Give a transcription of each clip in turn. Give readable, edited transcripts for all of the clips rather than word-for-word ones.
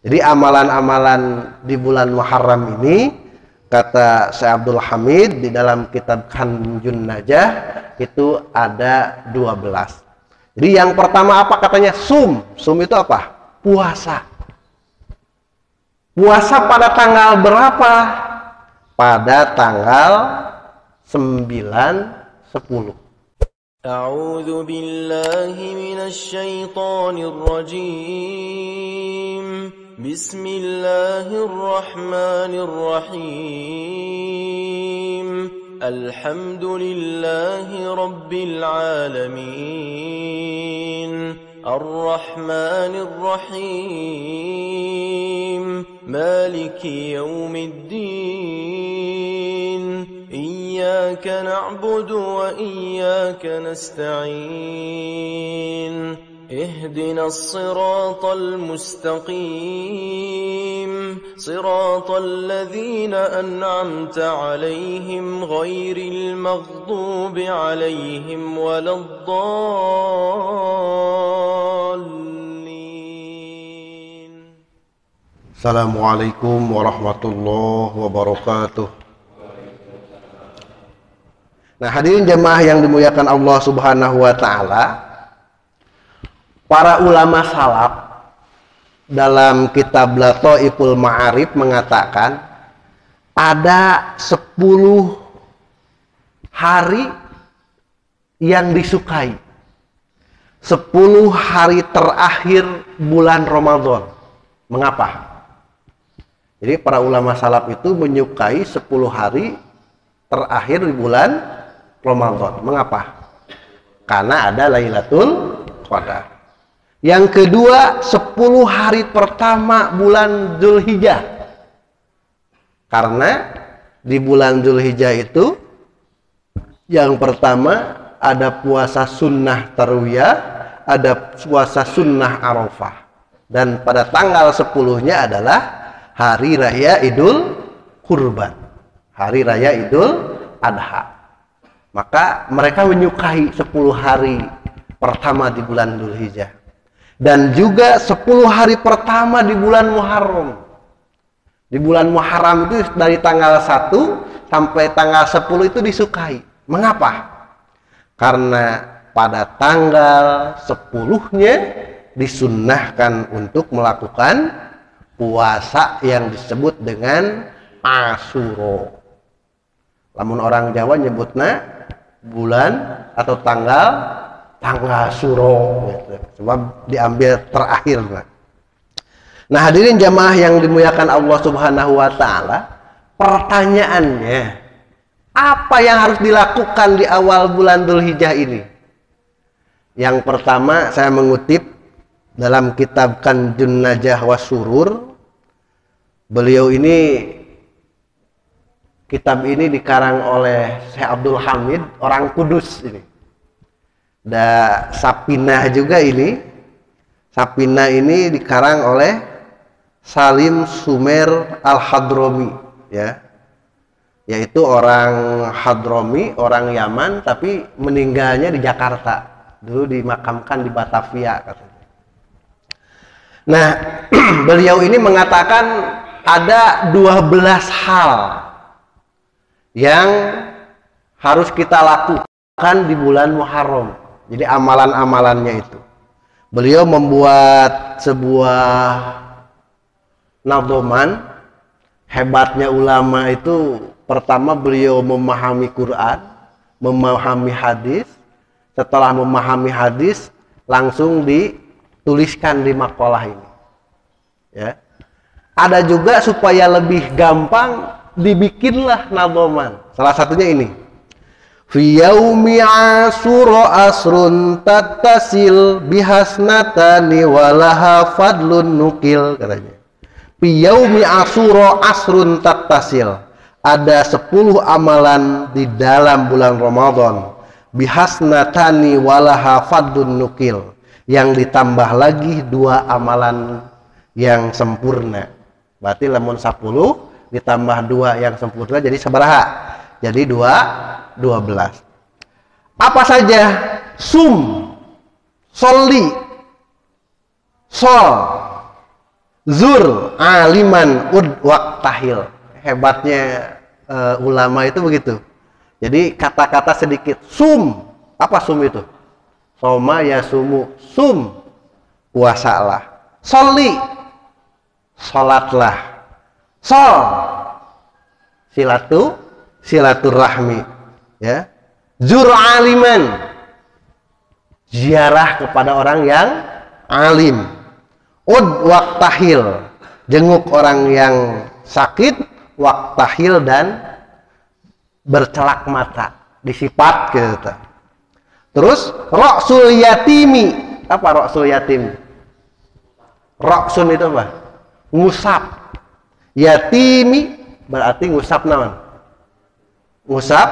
Jadi amalan-amalan di bulan Muharram ini, kata Syekh Abdul Hamid di dalam kitab Kanjun Najah itu ada 12. Jadi yang pertama apa katanya? Sum. Sum itu apa? Puasa. Puasa pada tanggal berapa? Pada tanggal 9, 10. أعوذ بالله من الشيطان الرجيم بسم الله الرحمن الرحيم الحمد لله رب العالمين الرحمن الرحيم مالك يوم الدين إياك نعبد وإياك نستعين اهدنا الصراط المستقيم صراط الذين أنعمت عليهم غير المغضوب عليهم ولا الضالين. Assalamualaikum warahmatullahi wabarakatuh. Nah, hadirin jemaah yang dimuliakan Allah Subhanahu wa taala, para ulama salaf dalam kitab Lataiful Ma'arif mengatakan ada 10 hari yang disukai. 10 hari terakhir bulan Ramadan. Mengapa? Jadi para ulama salaf itu menyukai 10 hari terakhir di bulan Ramadan. Mengapa? Karena ada Lailatul Qadar. Yang kedua, 10 hari pertama bulan Dzulhijjah. Karena di bulan Dzulhijjah itu yang pertama ada puasa sunnah tarwiyah, ada puasa sunnah Arafah. Dan pada tanggal 10-nya adalah hari raya Idul Kurban. Hari raya Idul Adha. Maka mereka menyukai 10 hari pertama di bulan Dzulhijjah. Dan juga 10 hari pertama di bulan Muharram. Di bulan Muharram itu dari tanggal 1 sampai tanggal 10 itu disukai. Mengapa? Karena pada tanggal 10-nya disunnahkan untuk melakukan puasa yang disebut dengan Asyura. Lamun orang Jawa nyebutnya bulan atau tanggal Syuro gitu. Sebab diambil terakhir. Nah, hadirin jamaah yang dimuliakan Allah Subhanahu wa taala, pertanyaannya, apa yang harus dilakukan di awal bulan Dzulhijjah ini? Yang pertama saya mengutip dalam kitab Kanjun Najah Wasurur. Beliau ini, kitab ini dikarang oleh Syekh Abdul Hamid, orang Kudus ini. Dan Sapinah juga ini. Sapinah ini dikarang oleh Salim Sumer Al-Hadrami, ya. Yaitu orang Hadrami, orang Yaman, tapi meninggalnya di Jakarta. Dulu dimakamkan di Batavia katanya. Nah, beliau ini mengatakan ada 12 hal yang harus kita lakukan di bulan Muharram. Jadi amalan-amalannya itu. Beliau membuat sebuah nadhoman. Hebatnya ulama itu, pertama beliau memahami Quran, memahami hadis. Setelah memahami hadis, langsung dituliskan di makalah ini. Ya. Ada juga supaya lebih gampang, dibikinlah nadhoman. Salah satunya ini. Fi yaumi Asyura asrun tattasil bihasnatani walaha fadlun nukil, katanya. Fi yaumi Asyura asrun tattasil. Ada 10 amalan di dalam bulan Ramadan. Bihasnatani walaha fadlun nukil. Yang ditambah lagi 2 amalan yang sempurna. Berarti lamun 10 ditambah 2 yang sempurna jadi sabaraha? Jadi 12. Apa saja? Sum, soli, sol, zur aliman ud waktahil. Hebatnya ulama itu begitu. Jadi kata-kata sedikit. Sum, apa sum itu? Soma ya sumu, sum, puasalah. Soli, sholatlah. Sol, silaturahmi, ya. Zur aliman, ziarah kepada orang yang alim. Ud waktahil, jenguk orang yang sakit. Waktahil dan bercelak mata, disifat gitu. Terus roksul yatimi, apa roksul yatim? Roksun itu apa? Ngusap. Yatimi berarti ngusap naon? Ngusap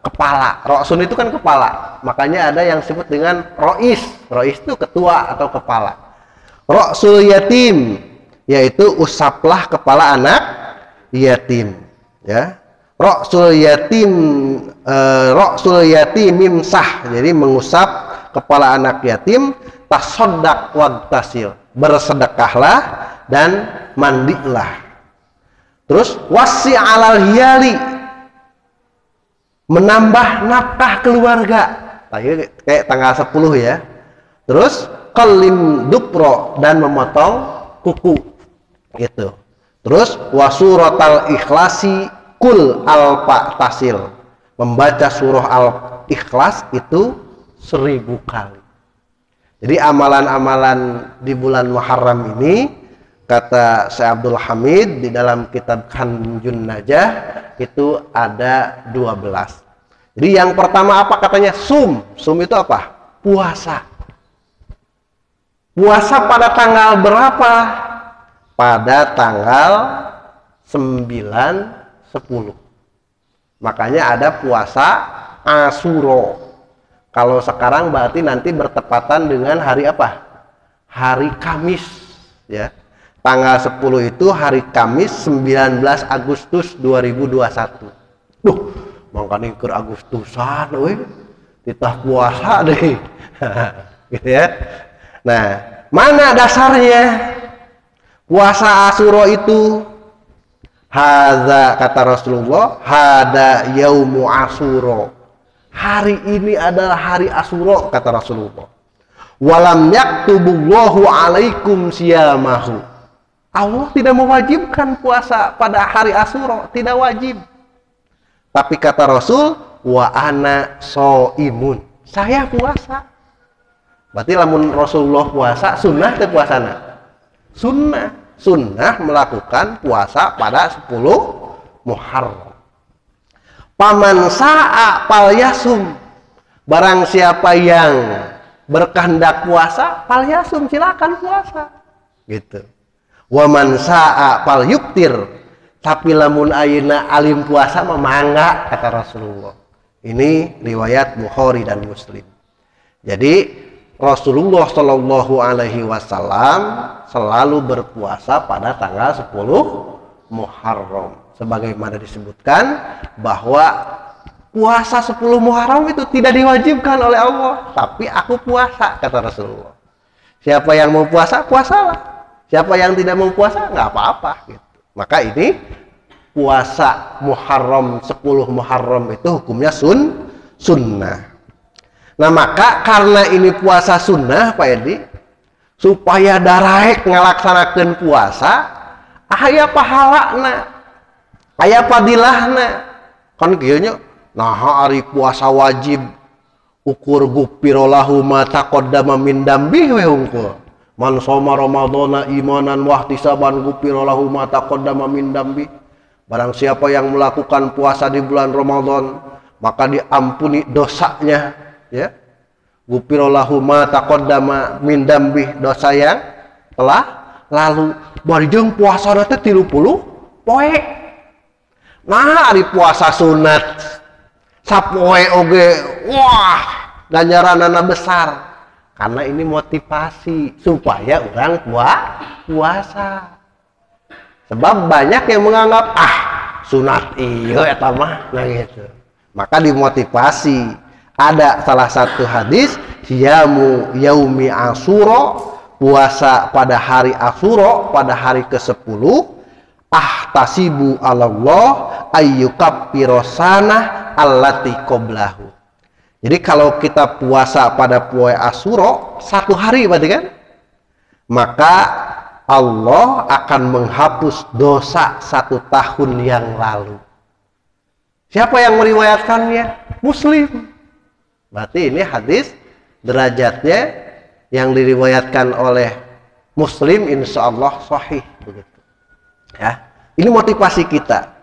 kepala. Roksun itu kan kepala, makanya ada yang disebut dengan rois. Rois itu ketua atau kepala. Roksul yatim, yaitu usaplah kepala anak yatim, ya. Roksul yatim mimsah, jadi mengusap kepala anak yatim. Tasodak wagtasil, bersedekahlah dan mandilah. Terus wasi alal hiyali, menambah nafkah keluarga. Kayak tanggal 10 ya. Terus qalim dupro, dan memotong kuku gitu. Terus wasuratal ikhlasi kul alfa tasil, membaca surah al-ikhlas itu 1000 kali. Jadi amalan-amalan di bulan Muharram ini, kata Syekh Abdul Hamid di dalam kitab Kanjun Najah, itu ada 12. Jadi yang pertama apa katanya? Sum. Sum itu apa? Puasa. Puasa pada tanggal berapa? Pada tanggal 9, 10. Makanya ada puasa Asyura. Kalau sekarang berarti nanti bertepatan dengan hari apa? Hari Kamis, ya. Tanggal 10 itu hari Kamis 19 Agustus 2021. Duh, makanya ke Agustusan weh. Titah puasa deh. Gitu ya. Nah, mana dasarnya? Puasa Asyura itu hadza, kata Rasulullah, hada yaumu Asyura. Hari ini adalah hari Asyura, kata Rasulullah. Walam yaktubullahu alaikum siyamahu. Allah tidak mewajibkan puasa pada hari Asyura, tidak wajib. Tapi kata Rasul, wa ana shaimun, saya puasa. Berarti lamun Rasulullah puasa, sunnah atau puasana? Sunnah melakukan puasa pada 10 Muharram. Paman sa'a fal yasum, barang siapa yang berkehendak puasa, fal yasum, silakan puasa. Gitu. Wa man sa'a fal yuktir, tapi lamun ayeuna alim puasa mah mangga, kata Rasulullah. Ini riwayat Bukhari dan Muslim. Jadi Rasulullah Shallallahu Alaihi Wasallam selalu berpuasa pada tanggal 10 Muharram. Sebagaimana disebutkan bahwa puasa 10 Muharram itu tidak diwajibkan oleh Allah, tapi aku puasa, kata Rasulullah. Siapa yang mau puasa, puasalah. Siapa yang tidak mau puasa, nggak apa-apa. Gitu. Maka ini puasa Muharram 10 Muharram itu hukumnya sunnah. Nah, maka karena ini puasa sunnah, Pak Edi, supaya daraek ngalaksanakeun puasa, aya pahalana, aya padilahna. Kan kieu nya, nah ari puasa wajib ukur gupiro lahu ma taqaddama min dambi we hungkul. Man shoma ramadhana imanan wa ihtisaban gupiro lahu ma taqaddama min dambi. Barang siapa yang melakukan puasa di bulan Ramadan, maka diampuni dosanya, ya. Gupiro lahu ma taqaddama min dambi, dosa yang telah lalu. Bari jeung puasana teh 30 poe. Nah, ari puasa sunat sapoe oge, wah, ganjaranana besar. Karena ini motivasi supaya orang puasa. Sebab banyak yang menganggap sunat iya eta mah, nah gitu. Maka dimotivasi. Ada salah satu hadis, siyamu yaumi Asyura puasa pada hari Asyura, pada hari ke-10, ahtasibu Allah ayyukaffirosana allati qablahu. Jadi kalau kita puasa pada poe Asyura 1 hari berarti kan, maka Allah akan menghapus dosa 1 tahun yang lalu. Siapa yang meriwayatkannya? Muslim. Berarti ini hadis derajatnya yang diriwayatkan oleh Muslim, insya Allah sahih begitu. Ya, ini motivasi kita.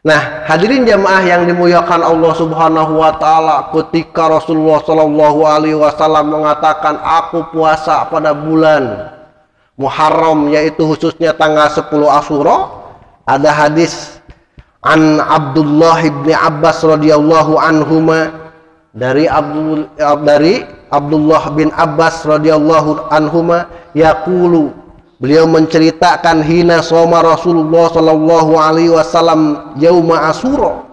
Nah, hadirin jamaah yang dimuliakan Allah Subhanahu wa taala, ketika Rasulullah Shallallahu alaihi wasallam mengatakan aku puasa pada bulan Muharram, yaitu khususnya tanggal 10 Asyura, ada hadis an Abdullah bin Abbas radhiyallahu anhuma, dari Abdullah bin Abbas radhiyallahu anhuma, yaqulu, beliau menceritakan, hina shoma Rasulullah sallallahu alaihi wasallam yauma Asyura.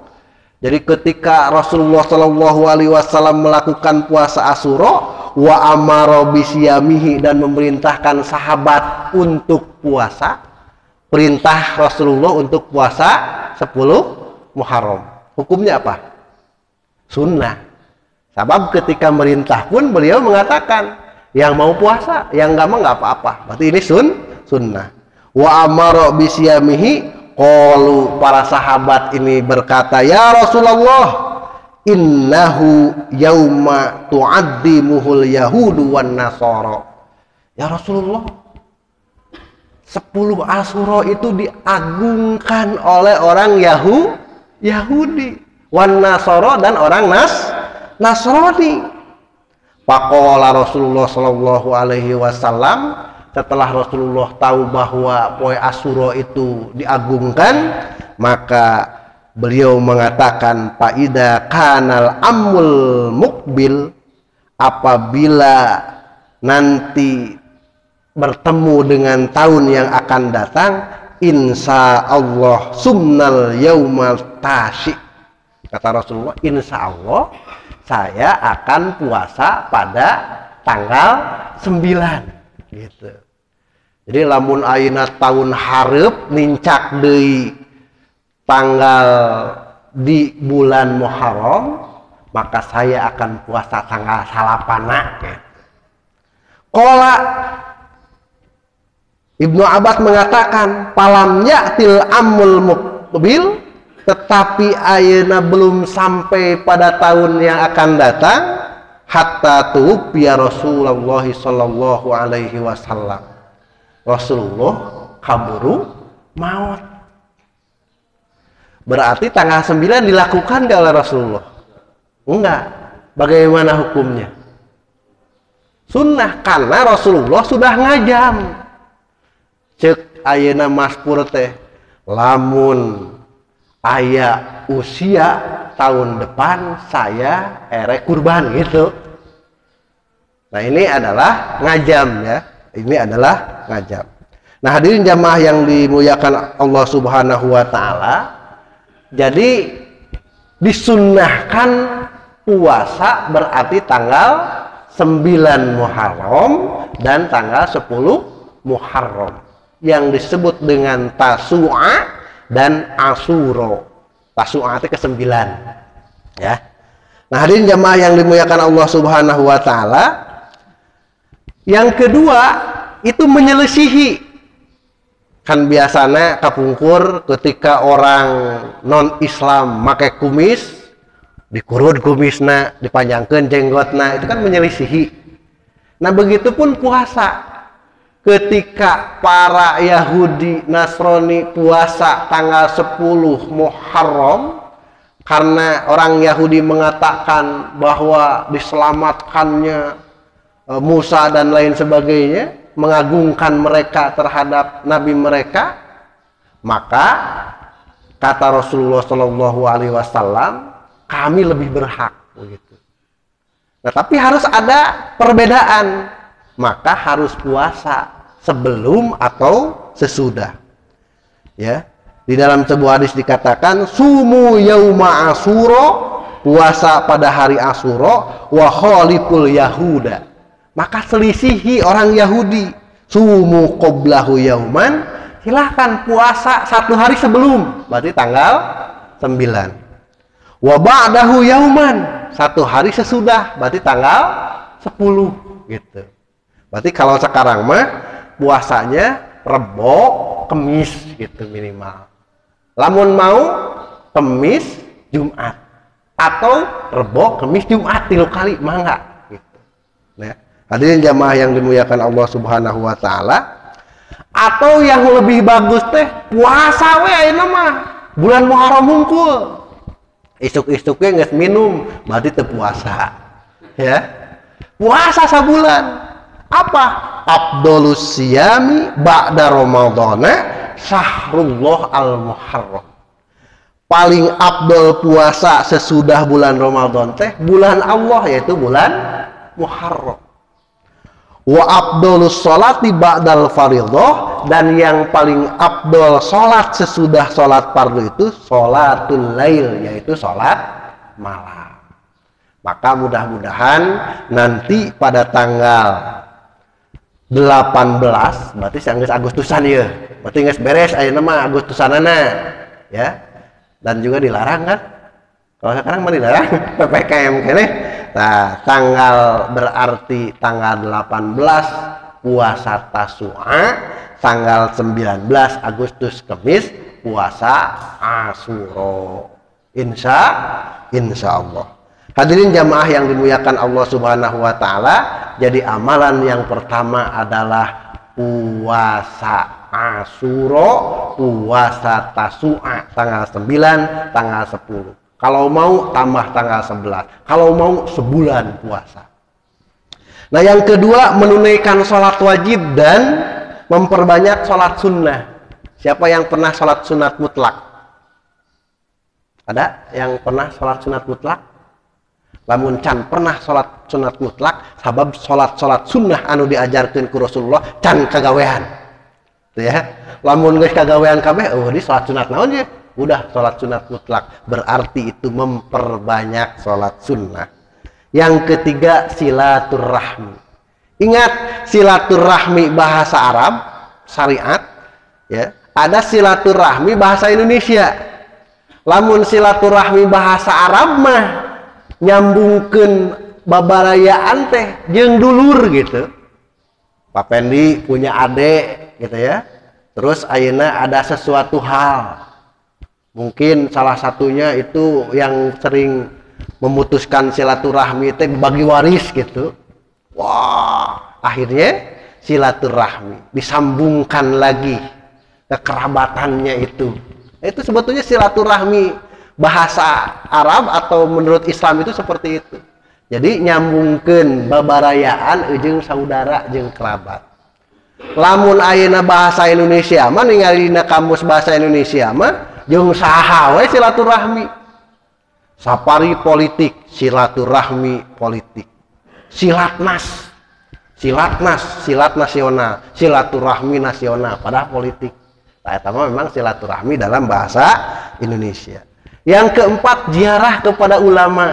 Jadi ketika Rasulullah sallallahu alaihi wasallam melakukan puasa Asyura, wa amara bisyamihi, dan memerintahkan sahabat untuk puasa. Perintah Rasulullah untuk puasa 10 Muharram. Hukumnya apa? Sunnah. Sebab ketika merintah pun beliau mengatakan, yang mau puasa, yang nggak mau nggak apa-apa. Berarti ini sunnah. Wa amara bisyamihi, qalu, para sahabat ini berkata, ya Rasulullah, innahu yauma tu'addimuhul yahudu wan nasara. Ya Rasulullah, 10 Asyura itu diagungkan oleh orang Yahudi, wan nasara, dan orang Nasrani. Faqala Rasulullah sallallahu alaihi wasallam, setelah Rasulullah tahu bahwa poe Asyura itu diagungkan, maka beliau mengatakan, faida kanal amul mukbil, apabila nanti bertemu dengan tahun yang akan datang, insya Allah sumnal yaumal tashi. Kata Rasulullah, insya Allah saya akan puasa pada tanggal 9 gitu. Jadi lamun ayeuna tahun hareup nincak deui tanggal di bulan Muharram, maka saya akan puasa tanggal 8 gitu. Qala Ibnu Abbas mengatakan, palam ya'til amul muqbil, tetapi ayeuna belum sampai pada tahun yang akan datang, hatta tuwfiya Rasulullah sallallahu alaihi wasallam. Rasulullah kaburu maut. Berarti tanggal 9 dilakukan gak oleh Rasulullah? Enggak. Bagaimana hukumnya? Sunnah, karena Rasulullah sudah ngajam. Cek ayeuna maspur teh, lamun aya usia tahun depan saya kurban gitu. Nah, ini adalah ngajam ya. Ini adalah ngajam. Nah, hadirin jamaah yang dimuliakan Allah Subhanahu wa taala, jadi disunnahkan puasa berarti tanggal 9 Muharram dan tanggal 10 Muharram, yang disebut dengan Tasu'a dan Asyura. Tasu'a itu ke-9 ya. Nah, hadirin jamaah yang dimuliakan Allah Subhanahu wa taala, yang kedua itu menyelisihi. Kan biasanya kapungkur ketika orang non-Islam pakai kumis, dikurut kumisna, dipanjangkan jenggotna, itu kan menyelisihi. Nah, begitupun puasa. Ketika para Yahudi Nasrani puasa tanggal 10 Muharram, karena orang Yahudi mengatakan bahwa diselamatkannya Musa dan lain sebagainya, mengagungkan mereka terhadap nabi mereka, maka kata Rasulullah Shallallahu alaihi wasallam, kami lebih berhak begitu. Nah, tapi harus ada perbedaan, maka harus puasa sebelum atau sesudah. Ya, di dalam sebuah hadis dikatakan, sumu yauma Asyura, puasa pada hari Asyura, wa khaliful yahuda, maka selisihi orang Yahudi. Sumu qoblahu yauman, silahkan puasa 1 hari sebelum, berarti tanggal 9. Wa ba'dahu yauman, 1 hari sesudah, berarti tanggal 10 gitu. Berarti kalau sekarang mah puasanya Rebo, Kemis gitu minimal. Lamun mau Kemis, Jumat, atau Rebo, Kemis, Jumat 3 kali mangga gitu. Nah, hadirin jamaah yang dimuliakan Allah Subhanahu wa taala, atau yang lebih bagus teh puasa we ayeuna mah bulan Muharram hungkul. Isuk-isuknya geus minum, berarti teu puasa. Ya. Puasa sabulan. Apa? Afdhalus siyami ba'da ramadhana syahrullah al-muharram. Paling afdol puasa sesudah bulan Ramadan teh bulan Allah, yaitu bulan Muharram. Wa afdhalus sholati ba'dal fardhah, dan yang paling afdol salat sesudah salat fardu itu sholatul lail, yaitu salat malam. Maka mudah-mudahan nanti pada tanggal 18, berarti geus Agustusan ya. Berarti geus beres ayeuna mah Agustusanana ya. Dan juga dilarang kan? Kalau sekarang mah dilarang PPKM kene. Nah, berarti tanggal 18 puasa Tasu'a, tanggal 19 Agustus Kemis puasa Asyura. Insya Allah. Hadirin jamaah yang dimuliakan Allah Subhanahu wa taala, jadi amalan yang pertama adalah puasa Asyura, puasa Tasu'a tanggal 9, tanggal 10. Kalau mau tambah tanggal 11. Kalau mau sebulan puasa. Nah, yang kedua menunaikan sholat wajib dan memperbanyak sholat sunnah. Siapa yang pernah sholat sunat mutlak? Ada yang pernah sholat sunat mutlak? Lamun can pernah sholat sunat mutlak, sabab sholat sunnah anu diajarkan ku Rasulullah can kagawean. Tuh ya. Lamun geus kagawean kabeh, oh di sholat sunat naon ya? Udah sholat sunat mutlak, berarti itu memperbanyak sholat sunnah. Yang ketiga silaturahmi. Ingat, silaturahmi bahasa Arab syariat ya, ada silaturahmi bahasa Indonesia. Lamun silaturahmi bahasa Arab mah nyambungkeun babarayaan teh jeung dulur gitu. Pak Pendi punya adik gitu ya, terus ayeuna ada sesuatu hal, mungkin salah satunya itu yang sering memutuskan silaturahmi itu bagi waris gitu. Wah, akhirnya silaturahmi disambungkan lagi kekerabatannya itu. Itu sebetulnya silaturahmi bahasa Arab atau menurut Islam itu seperti itu. Jadi nyambungkeun babarayaan jeung saudara jeung kerabat. Lamun ayeuna bahasa Indonesia mah ningalina kamus bahasa Indonesia mah jeung saha we silaturahmi. Sapari politik, silaturahmi politik. Silat nasional, silaturahmi nasional pada politik. Nah, eta memang silaturahmi dalam bahasa Indonesia. Yang keempat, ziarah kepada ulama.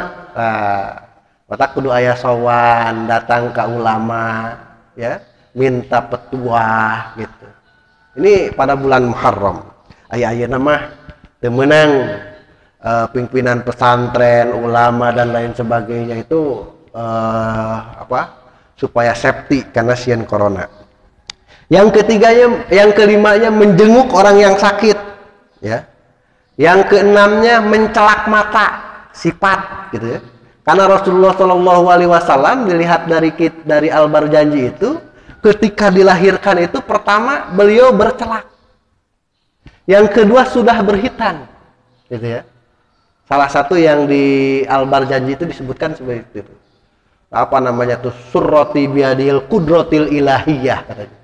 Mata kudu aya sowan, datang ke ulama, ya, minta petuah gitu. Ini pada bulan Muharram. Aya-aya mah teu meunang pimpinan pesantren, ulama dan lain sebagainya itu supaya safety karena sieun corona. Yang kelimanya menjenguk orang yang sakit, ya. Yang keenamnya mencelak mata, sifat gitu ya. Karena Rasulullah Shallallahu Alaihi Wasallam dilihat dari Al-Barjanji itu, ketika dilahirkan itu pertama beliau bercelak, yang kedua sudah berhitan, gitu ya. Salah satu yang di Al-Barjanji itu disebutkan seperti itu. Apa namanya tuh, surroti biadil kudrotil ilahiyah katanya.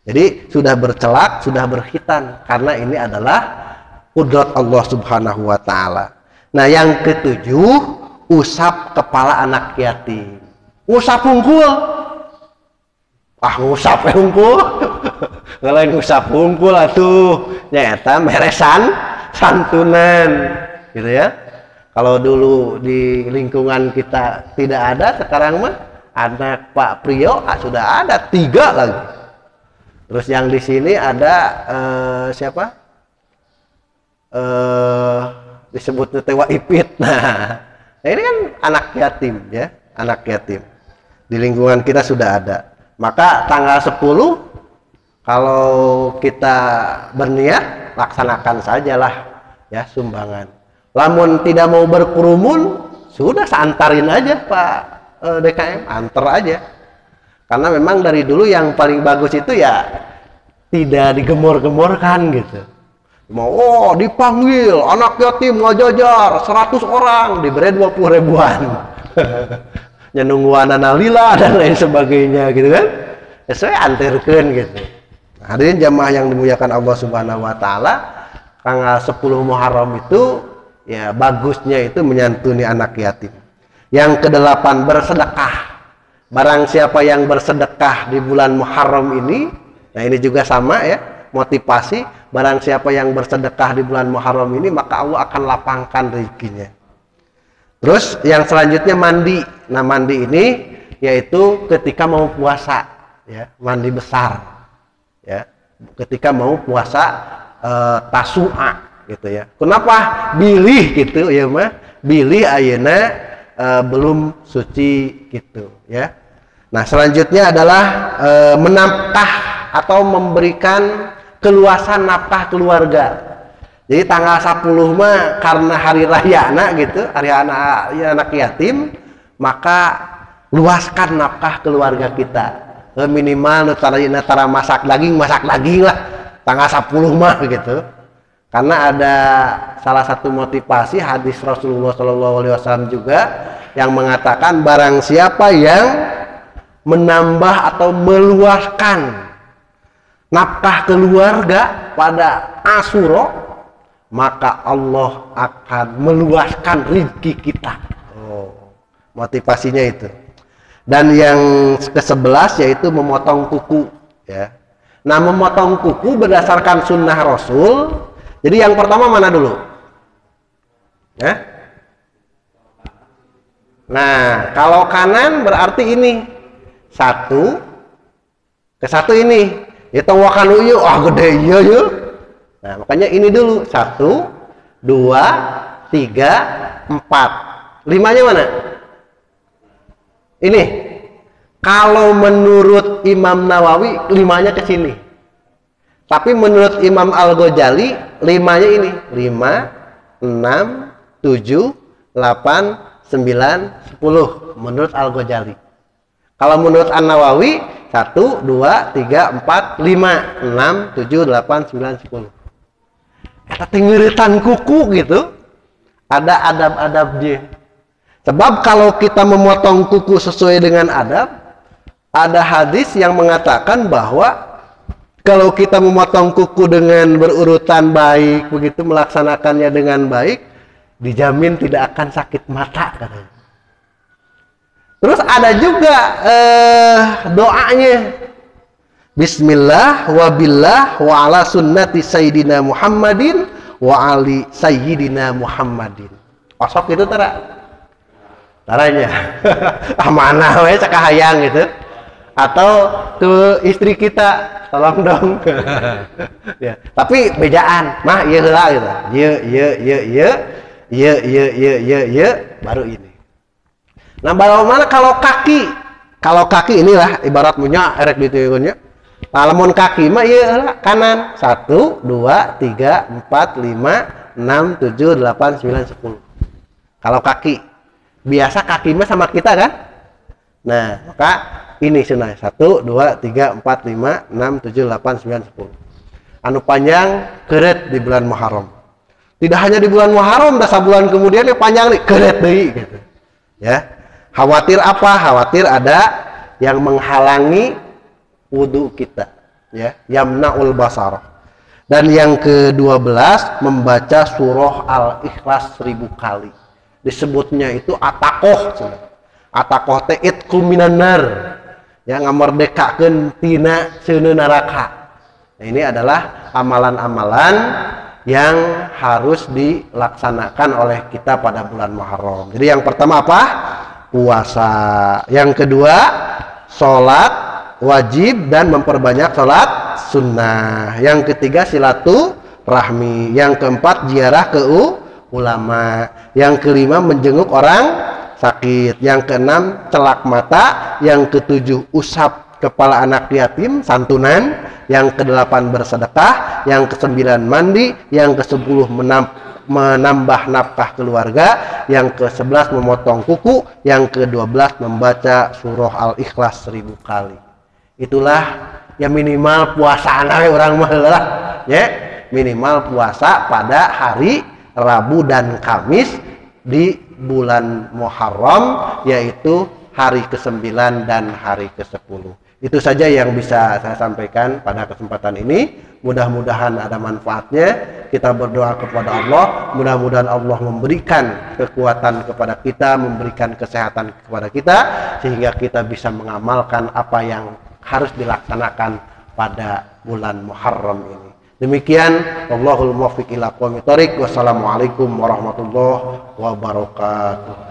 Jadi sudah bercelak, sudah berhitan, karena ini adalah kudrat Allah Subhanahu wa taala. Nah, yang ketujuh, usap kepala anak yatim. Usap hungkul. Ngusap hungkul. Ngelain usap hungkul atuh nyaeta meresan santunan gitu ya. Kalau dulu di lingkungan kita tidak ada, sekarang mah anak Pak Priyo sudah ada 3 lagi. Terus yang di sini ada siapa? Disebutnya Tewa Ipit. Nah, ini kan anak yatim ya, anak yatim. Di lingkungan kita sudah ada. Maka tanggal 10 kalau kita berniat laksanakan sajalah ya sumbangan. Lamun tidak mau berkerumun, sudah seantarin aja Pak DKM, antar aja. Karena memang dari dulu yang paling bagus itu ya tidak digemur-gemurkan gitu. Mau dipanggil anak yatim ngajajar 100 orang diberi 20 ribuan. Nyenungguan analila dan lain sebagainya gitu kan. Ya saya antarkan gitu. Hadirin jamaah yang dimuliakan Allah Subhanahu wa taala, tanggal 10 Muharram itu ya bagusnya itu menyantuni anak yatim. Yang ke-8 bersedekah. Barang siapa yang bersedekah di bulan Muharram ini, nah ini juga sama ya, motivasi. Barang siapa yang bersedekah di bulan Muharram ini, maka Allah akan lapangkan rezekinya. Terus yang selanjutnya mandi. Nah, mandi ini yaitu ketika mau puasa ya, mandi besar. Ya, ketika mau puasa tasu'a gitu ya. Kenapa bilih gitu ya mah? Bilih ayeuna belum suci gitu ya. Nah, selanjutnya adalah menafkah atau memberikan keluasan nafkah keluarga. Jadi tanggal 10 mah karena hari raya anak gitu, hari anak yatim, maka luaskan nafkah keluarga kita. Minimal netara masak daging lah tanggal 10 mah gitu. Karena ada salah satu motivasi hadis Rasulullah SAW juga yang mengatakan barang siapa yang menambah atau meluaskan nafkah keluarga pada Asyura, maka Allah akan meluaskan rezeki kita. Motivasinya itu. Dan yang ke-11 yaitu memotong kuku ya. Nah, memotong kuku berdasarkan sunnah Rasul. Jadi yang pertama mana dulu? Ya? Nah, kalau kanan berarti ini 1 ke 1 ini. Itu wakan uyu, gede iya ya. Nah, makanya ini dulu 1, 2, 3, 4. 5-nya mana? Ini. Kalau menurut Imam Nawawi 5-nya ke sini. Tapi menurut Imam Al-Ghazali 5-nya ini 5, 6, 7, 8, 9, 10 menurut Al-Ghazali. Kalau menurut An-Nawawi 1, 2, 3, 4, 5, 6, 7, 8, 9, 10. Eta tingiritan kuku gitu. Ada adab-adabnya. Sebab kalau kita memotong kuku sesuai dengan adab, ada hadis yang mengatakan bahwa kalau kita memotong kuku dengan berurutan baik, begitu melaksanakannya dengan baik, dijamin tidak akan sakit mata katanya. Terus ada juga doanya. Bismillah wa billah wa ala sunnati sayyidina Muhammadin wa ali sayyidina Muhammadin. Osok itu taranya. Amanah we cakahayang gitu. Atau ke istri kita, tolong dong. Ya, tapi bejaan, mah ieu heula gitu. Ye baru ini. Nah, bagaimana kalau kaki? Kalau kaki inilah ibarat punya erek ditiunnya. Lamun kaki mah ieu kanan 1, 2, 3, 4, 5, 6, 7, 8, 9, 10. Kalau kaki biasa kaki mah sama kita kan? Nah, maka ini sunnah 1, 2, 3, 4, 5, 6, 7, 8, 9, 10. Anu panjang keret di bulan Muharram. Tidak hanya di bulan Muharram, dasa bulan kemudian ya panjang nih keret deui gitu. Ya. Khawatir apa? Khawatir ada yang menghalangi wudhu kita, ya, yamna'ul basar. Dan yang ke-12 membaca surah Al-Ikhlas 1000 kali. Disebutnya itu atakoh. Atakoh teh itqu minan nar. Yang ngamerdekakeun tina seuneu neraka. Nah, ini adalah amalan-amalan yang harus dilaksanakan oleh kita pada bulan Muharram. Jadi yang pertama apa? puasa. Yang kedua, sholat wajib dan memperbanyak sholat sunnah. Yang ketiga, silaturahmi. Yang keempat, ziarah ke ulama. Yang kelima, menjenguk orang sakit. Yang keenam, celak mata. Yang ketujuh, usap kepala anak yatim, santunan. Yang kedelapan, bersedekah. Yang kesembilan, mandi. Yang kesepuluh, menambah nafkah keluarga. Yang ke-11 memotong kuku. Yang ke-12 membaca surah Al-Ikhlas 1000 kali. Itulah yang minimal puasa orang mah lah ya, minimal puasa pada hari Rabu dan Kamis di bulan Muharram, yaitu hari ke-9 dan hari ke-10. Itu saja yang bisa saya sampaikan pada kesempatan ini. Mudah-mudahan ada manfaatnya. Kita berdoa kepada Allah, mudah-mudahan Allah memberikan kekuatan kepada kita, memberikan kesehatan kepada kita, sehingga kita bisa mengamalkan apa yang harus dilaksanakan pada bulan Muharram ini. Demikian, wallahul muwaffiq ila aqwamit thoriq. Wassalamualaikum warahmatullahi wabarakatuh.